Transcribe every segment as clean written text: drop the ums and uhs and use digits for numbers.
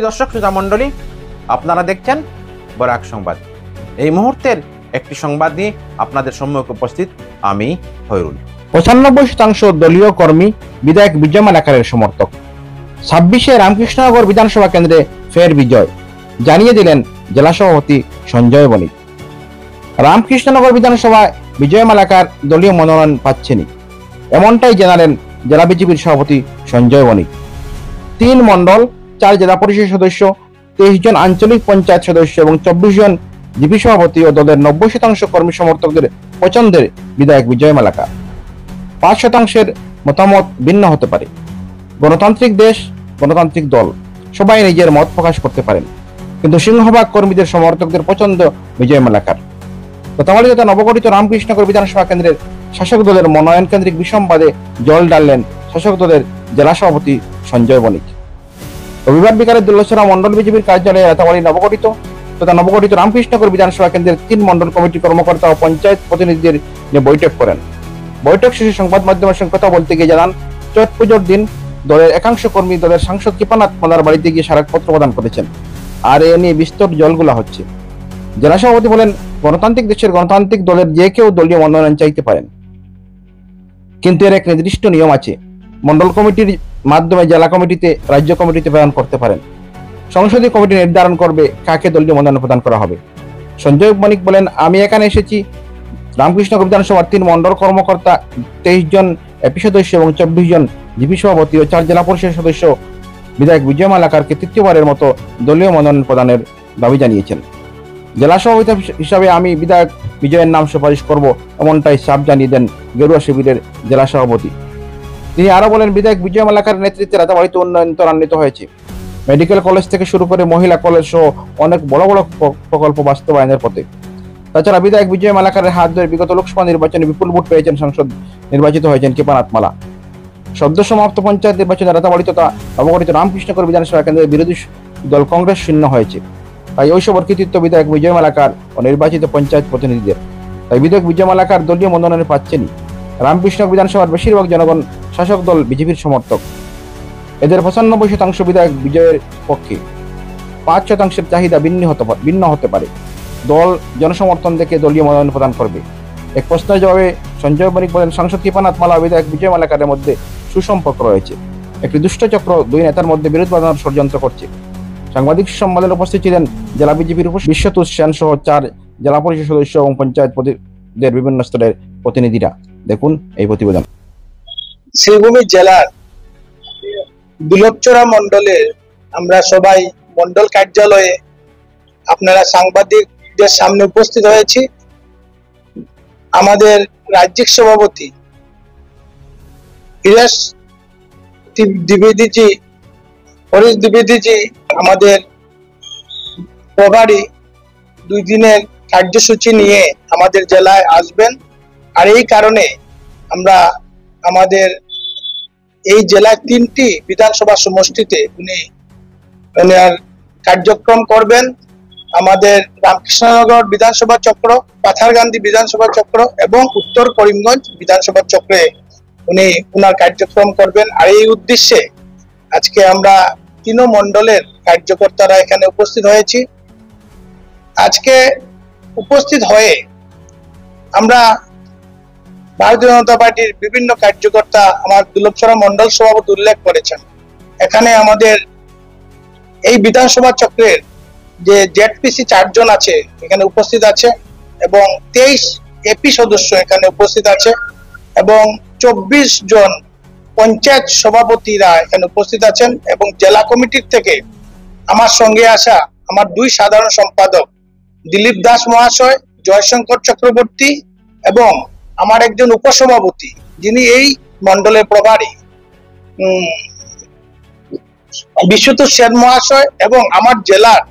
দর্শক শ্রোতা মণ্ডলী, আপনারা দেখছেন বরাক সংবাদ। এই মুহূর্তের একটি সংবাদ নিয়ে আপনাদের সম্মুখে উপস্থিত আমি খয়রুল। 95% দলীয় কর্মী বিধায়ক বিজয় মালাকারের সমর্থক। 26-এ রামকৃষ্ণনগর বিধানসভা কেন্দ্রে ফের বিজয়, জানিয়ে দিলেন জেলা সভাপতি সঞ্জয় বণিক। রামকৃষ্ণনগর বিধানসভায় বিজয় মালাকার দলীয় মনোনয়ন পাচ্ছেনি, এমনটাই জানালেন জেলা বিজেপির সভাপতি সঞ্জয় বণিক। 3 মণ্ডল, 4 জেলা পরিষদ সদস্য, 23 জন আঞ্চলিক পঞ্চায়েত সদস্য এবং 24 জন জিপি সভাপতি ও দলের 90% কর্মী সমর্থকদের পছন্দের বিধায়ক বিজয় মালাকার। 5% মতামত ভিন্ন হতে পারে। গণতান্ত্রিক দেশ, গণতান্ত্রিক দল, সবাই নিজের মত প্রকাশ করতে পারেন, কিন্তু সিংহভাগ কর্মীদের সমর্থকদের পছন্দ বিজয় মালাকার। গতকাল নবগঠিত রামকৃষ্ণনগর বিধানসভা কেন্দ্রের শাসক দলের মনোনয়ন কেন্দ্রিক বিষমবাদে জল ডাললেন শাসক দলের জেলা সভাপতি সঞ্জয় বণিক। রবিবার বিকালে দুল্লছড়া মন্ডল বিজেপির কার্যালয়ে রাতাবাড়ি নবগঠিত রামকৃষ্ণনগর বিধানসভা কেন্দ্রের 3 মন্ডল কমিটি কর্মকর্তা ও পঞ্চায়েত প্রতিনিধিদের নিয়ে বৈঠক করেন। বৈঠক শেষে সংবাদ মাধ্যমের সঙ্গে কথা বলতে গিয়ে জানান, ছট পুজোর দিন দলের একাংশ কর্মী দলের সাংসদ কৃপানাথ মালার বাড়িতে গিয়ে স্মারকপত্র প্রদান করেছেন, আর এ নিয়ে বিস্তর জলগুলা হচ্ছে। জেলা সভাপতি বলেন, গণতান্ত্রিক দেশের গণতান্ত্রিক দলের যে কেউ দলীয় মনোনয়ন চাইতে পারেন, কিন্তু এর এক নির্দিষ্ট নিয়ম আছে। মন্ডল কমিটির মাধ্যমে জেলা কমিটিতে, রাজ্য কমিটিতে প্রেরণ করতে পারেন। সংসদীয় কমিটি নির্ধারণ করবে কাকে দলীয় মনোনয়ন প্রদান করা হবে। সঞ্জয় বণিক বলেন, আমি এখানে এসেছি রামকৃষ্ণনগর বিধানসভার 3 মন্ডল কর্মকর্তা, 23 জন এপি সদস্য এবং 24 জন জিপি সভাপতি ও 4 জেলা পরিষদ সদস্য বিধায়ক বিজয় মালাকারকে 3য়বারের মতো দলীয় মনোনয়ন প্রদানের দাবি জানিয়েছেন। জেলা সভাপতি হিসাবে আমি বিধায়ক বিজয়ের নাম সুপারিশ করব, এমনটাই চাপ জানিয়ে দেন গেরুয়া শিবিরের জেলা সভাপতি। তিনি আরো বলেন, বিধায়ক বিজয় মালাকার নেতৃত্বে রাতাবাড়িতে উন্নয়ন ত্বরান্বিত হয়েছে। মেডিকেল কলেজ থেকে শুরু করে মহিলা কলেজ সহ অনেক বড় বড় প্রকল্প বাস্তবায়নের পথে। তাছাড়া বিধায়ক বিজয় মালাকারের হাত ধরে বিগত লোকসভা নির্বাচনে বিপুল ভোট পেয়েছেন সাংসদ নির্বাচিত হয়েছেন কৃপানাথ মালা। সদ্য সমাপ্ত পঞ্চায়েত নির্বাচনে রাতাবাড়ি তথা নবগঠিত রামকৃষ্ণনগর বিধানসভা কেন্দ্রের বিরোধী দল কংগ্রেস শূন্য হয়েছে। তাই ওইসবের কৃতিত্ব বিধায়ক বিজয় মালাকার ও নির্বাচিত পঞ্চায়েত প্রতিনিধিদের। তাই বিধায়ক বিজয় মালাকার দলীয় মনোনয়ন পাচ্ছেনি। রামকৃষ্ণনগর বিধানসভার বেশিরভাগ জনগণ শাসক দল বিজেপির সমর্থক। এদের 95% বিধায়ক বিজয়ের পক্ষে। 5% চাহিদা ভিন্ন হতে পারে। দল জনসমর্থন দেখে দলীয় মনোনয়ন প্রদান করবে। এক প্রশ্নের জবাবে সঞ্জয় বণিক বলেন, সাংসদ কৃপানাথ মালা ও বিধায়ক বিজয় মালাকারের মধ্যে সুসম্পর্ক রয়েছে। একটি দুষ্টচক্র 2 নেতার মধ্যে বিরোধ বাঁধানোর ষড়যন্ত্র করছে। সাংবাদিক সম্মেলনে উপস্থিত ছিলেন জেলা বিজেপির বিশ্বতুষ সেন সহ 4 জেলা পরিষদ সদস্য এবং পঞ্চায়েত বিভিন্ন স্তরের প্রতিনিধিরা। দেখুন এই প্রতিবেদন। শ্রীভূমি জেলার দুলছড়া মন্ডলে আমরা সবাই মন্ডল কার্যালয়ে আপনারা সাংবাদিকদের সামনে উপস্থিত হয়েছি। আমাদের রাজ্যিক সভাপতি হরিশ দ্বিবেদীজি আমাদের প্রভারী 2 দিনের কার্যসূচি নিয়ে আমাদের জেলায় আসবেন। আর এই কারণে আমরা আমাদের এই জেলায় 3টি বিধানসভা সমষ্টিতে উনি কার্যক্রম করবেন। আমাদের রামকৃষ্ণনগর বিধানসভা চক্র, পাথারকান্দি বিধানসভা চক্র এবং উত্তর করিমগঞ্জ বিধানসভা চক্রে উনি ওনার কার্যক্রম করবেন। আর এই উদ্দেশ্যে আজকে আমরা 3 মণ্ডলের কার্যকর্তারা এখানে উপস্থিত হয়েছি। আজকে উপস্থিত হয়ে আমরা ভারতীয় জনতা পার্টির বিভিন্ন কার্যকর্তা আমার দুলছড়া মন্ডল সভাপতি উল্লেখ করেছেন। এখানে আমাদের এই বিধানসভা চক্রের যে জেডপিসি 4 জন আছে এখানে উপস্থিত আছে এবং 23 এপি সদস্য এখানে উপস্থিত আছে এবং 24 জন পঞ্চায়েত সভাপতিরা এখানে উপস্থিত আছেন এবং জেলা কমিটির থেকে আমার সঙ্গে আসা আমার 2 সাধারণ সম্পাদক দিলীপ দাস মহাশয়, জয়শঙ্কর চক্রবর্তী এবং আমার একজন উপসভাপতি যিনি এই মন্ডলের প্রভারী বিশ্বতুষ সেন মহাশয় এবং আমার জেলার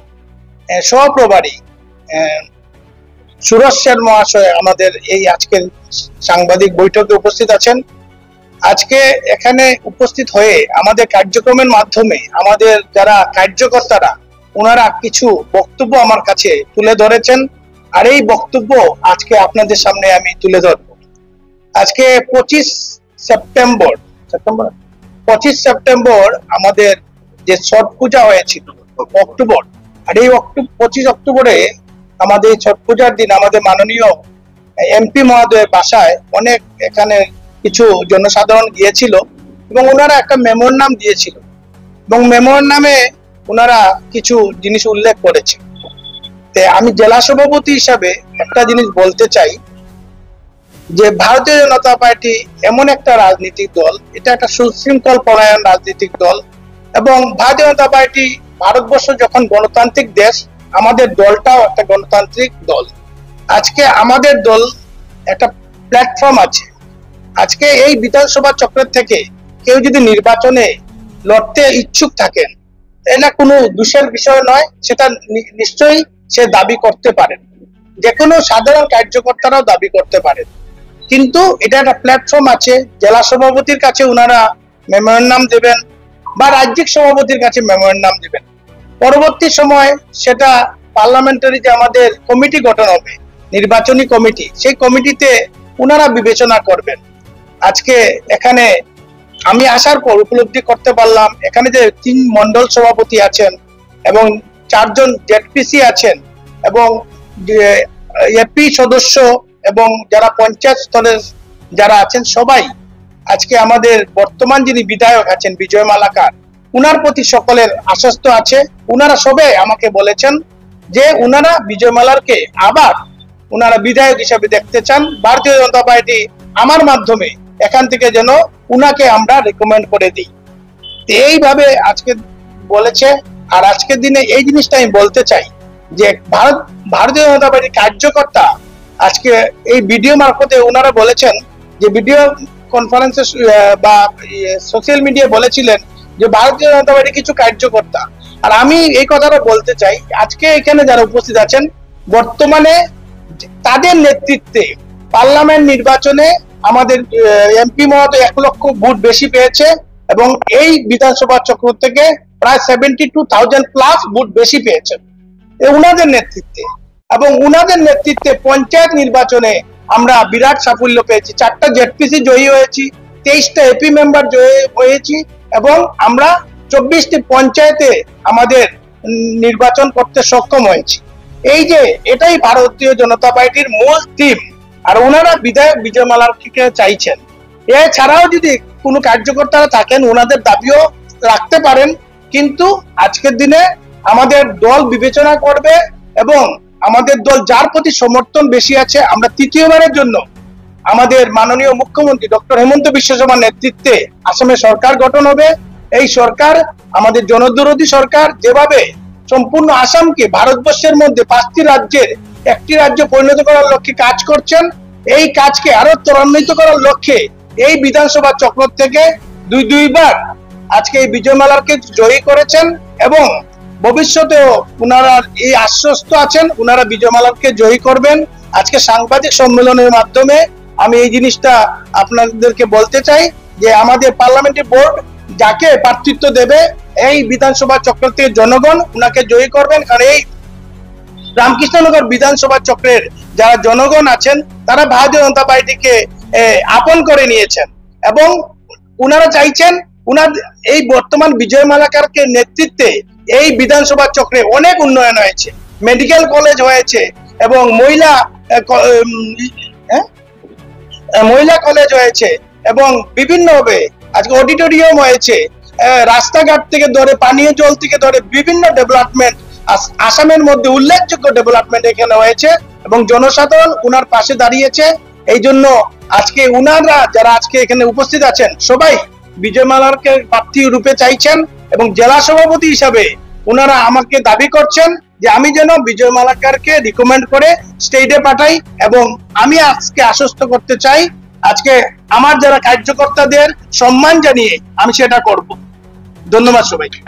সহপ্রভারী সুরজ সেন মহাশয় আমাদের এই আজকের সাংবাদিক বৈঠকে উপস্থিত আছেন। আজকে এখানে উপস্থিত হয়ে আমাদের কার্যক্রমের মাধ্যমে আমাদের যারা কার্যকর্তারা ওনারা কিছু বক্তব্য আমার কাছে তুলে ধরেছেন, আর এই বক্তব্য আজকে আপনাদের সামনে আমি তুলে ধরব। আজকে 25 সেপ্টেম্বর আমাদের যে ছট পূজা হয়েছিল অক্টোবর। আর এই 25 অক্টোবরে আমাদের ছট পূজার দিন আমাদের মাননীয় এমপি মহোদয়ের বাসায় অনেক এখানে কিছু জনসাধারণ গিয়েছিল এবং ওনারা একটা মেমোর নাম দিয়েছিল এবং মেমোর নামে ওনারা কিছু জিনিস উল্লেখ করেছে। আমি জেলা সভাপতি হিসাবে একটা জিনিস বলতে চাই যে ভারতীয় জনতা পার্টি এমন একটা রাজনৈতিক দল, এটা একটা সুশৃঙ্খল পরায়ণ রাজনৈতিক দল এবং ভারতীয় জনতা পার্টি ভারতবর্ষ যখন গণতান্ত্রিক দেশ, আমাদের দলটাও একটা গণতান্ত্রিক দল। আজকে আমাদের দল একটা প্ল্যাটফর্ম আছে। আজকে এই বিধানসভা চক্রের থেকে কেউ যদি নির্বাচনে লড়তে ইচ্ছুক থাকেন, এটা কোনো দোষের বিষয় নয়, সেটা নিশ্চয়ই সে দাবি করতে পারেন, যে কোনো সাধারণ কার্যকর্তারাও দাবি করতে পারেন। কিন্তু এটা একটা প্ল্যাটফর্ম আছে, জেলা সভাপতির কাছে ওনারা মেমোরেন্ডাম দেবেন বা রাজ্যিক সভাপতির কাছে মেমোরেন্ডাম দেবেন। পরবর্তী সময় সেটা পার্লামেন্টারি যে আমাদের কমিটি গঠন হবে, নির্বাচনী কমিটি, সেই কমিটিতে ওনারা বিবেচনা করবেন। আজকে এখানে আমি আসার পর উপলব্ধি করতে পারলাম এখানে যে 3 মন্ডল সভাপতি আছেন এবং 4 জন জেডপিসি আছেন এবং এপি সদস্য এবং যারা পঞ্চায়েত স্তরের যারা আছেন সবাই আজকে আমাদের বর্তমান যিনি বিধায়ক আছেন বিজয় মালাকার, উনার প্রতি সকলের আশ্বস্ত আছে। উনারা সবাই আমাকে বলেছেন যে উনারা বিজয় মালারকে আবার উনারা বিধায়ক হিসেবে দেখতে চান। ভারতীয় জনতা পার্টি আমার মাধ্যমে এখান থেকে যেন উনাকে আমরা রেকমেন্ড করে দিই, এইভাবে আজকে বলেছে। আর আজকের দিনে এই জিনিসটা আমি বলতে চাই যে ভারতীয় জনতা পার্টির কার্যকর্তা আজকে এই ভিডিও মারফতে ওনারা বলেছেন যে ভিডিও কনফারেন্সে বা সোশ্যাল মিডিয়ায় বলেছিলেন যে ভারতীয় জনতা পার্টি কিছু কার্যকর্তা। আর আমি এই কথাটা বলতে চাই, আজকে এখানে যারা উপস্থিত আছেন বর্তমানে তাদের নেতৃত্বে পার্লামেন্ট নির্বাচনে আমাদের এমপি মহোদয় 1 লক্ষ ভোট বেশি পেয়েছে এবং এই বিধানসভা চক্র থেকে প্রায় 72,000 প্লাস ভোট বেশি পেয়েছেন উনাদের নেতৃত্বে। এবং উনাদের নেতৃত্বে পঞ্চায়েত নির্বাচনে আমরা বিরাট সাফল্য পেয়েছি। 4টা জেডপিসি জয়ী হয়েছি, 23টা এপি মেম্বার জয়ী হয়েছি এবং আমরা 24টি পঞ্চায়েতে আমাদের নির্বাচন করতে সক্ষম হয়েছি। এই যে এটাই ভারতীয় জনতা পার্টির মূল থিম। আর ওনারা বিধায়ক বিজয় মালারকে চাইছেন। এছাড়াও যদি কোনো কার্যকর্তারা থাকেন ওনাদের দাবিও রাখতে পারেন, কিন্তু আজকের দিনে আমাদের দল বিবেচনা করবে এবং আমাদের দল যার প্রতি সমর্থন বেশি আছে, আমরা তৃতীয়বারের জন্য আমাদের মাননীয় মুখ্যমন্ত্রী ডক্টর হেমন্ত বিশ্ব শর্মার নেতৃত্বে আসামে সরকার গঠন হবে। এই সরকার আমাদের জনবিরোধী সরকার, যেভাবে সম্পূর্ণ আসামকে ভারতবর্ষের মধ্যে 5টি রাজ্যের একটি রাজ্য পরিণত করার লক্ষ্যে কাজ করছেন, এই কাজকে আরো ত্বরান্বিত করার লক্ষ্যে এই বিধানসভা চক্র থেকে দুইবার আজকে এই বিজয় মালারকে জয়ী করেছেন এবং ভবিষ্যতেও ওনারা এই আশ্বস্ত আছেন ওনারা বিজয় মালারকে জয়ী করবেন। আজকে সাংবাদিক সম্মেলনের মাধ্যমে আমি এই জিনিসটা আপনাদেরকে বলতে চাই যে আমাদের পার্লামেন্টারি বোর্ড যাকে প্রার্থিত্ব দেবে এই বিধানসভা চক্র থেকে জনগণ ওনাকে জয়ী করবেন। কারণ এই রামকৃষ্ণনগর বিধানসভা চক্রের যারা জনগণ আছেন তারা ভারতীয় জনতা পার্টিকে আপন করে নিয়েছেন এবং ওনারা চাইছেন ওনার এই বর্তমান বিজয় মালাকারকে নেতৃত্বে এই বিধানসভা চক্রে অনেক উন্নয়ন হয়েছে, মেডিকেল কলেজ হয়েছে এবং মহিলা কলেজ হয়েছে এবং বিভিন্নভাবে আজকে অডিটোরিয়াম হয়েছে, রাস্তাঘাট থেকে ধরে পানীয় জল থেকে ধরে বিভিন্ন ডেভেলপমেন্ট আসামের মধ্যে উল্লেখযোগ্য ডেভেলপমেন্ট এখানে হয়েছে এবং জনসাধারণ উনার পাশে দাঁড়িয়েছে। এই জন্য আজকে উনারা যারা আজকে এখানে উপস্থিত আছেন সবাই বিজয় মালারকে প্রার্থী রূপে চাইছেন এবং জেলা সভাপতি হিসাবে ওনারা আমাকে দাবি করছেন যে আমি যেন বিজয় মালাকারকে রিকমেন্ড করে স্টেটে পাঠাই এবং আমি আজকে আশ্বস্ত করতে চাই আজকে আমার যারা কার্যকর্তাদের সম্মান জানিয়ে আমি সেটা করব। ধন্যবাদ সবাইকে।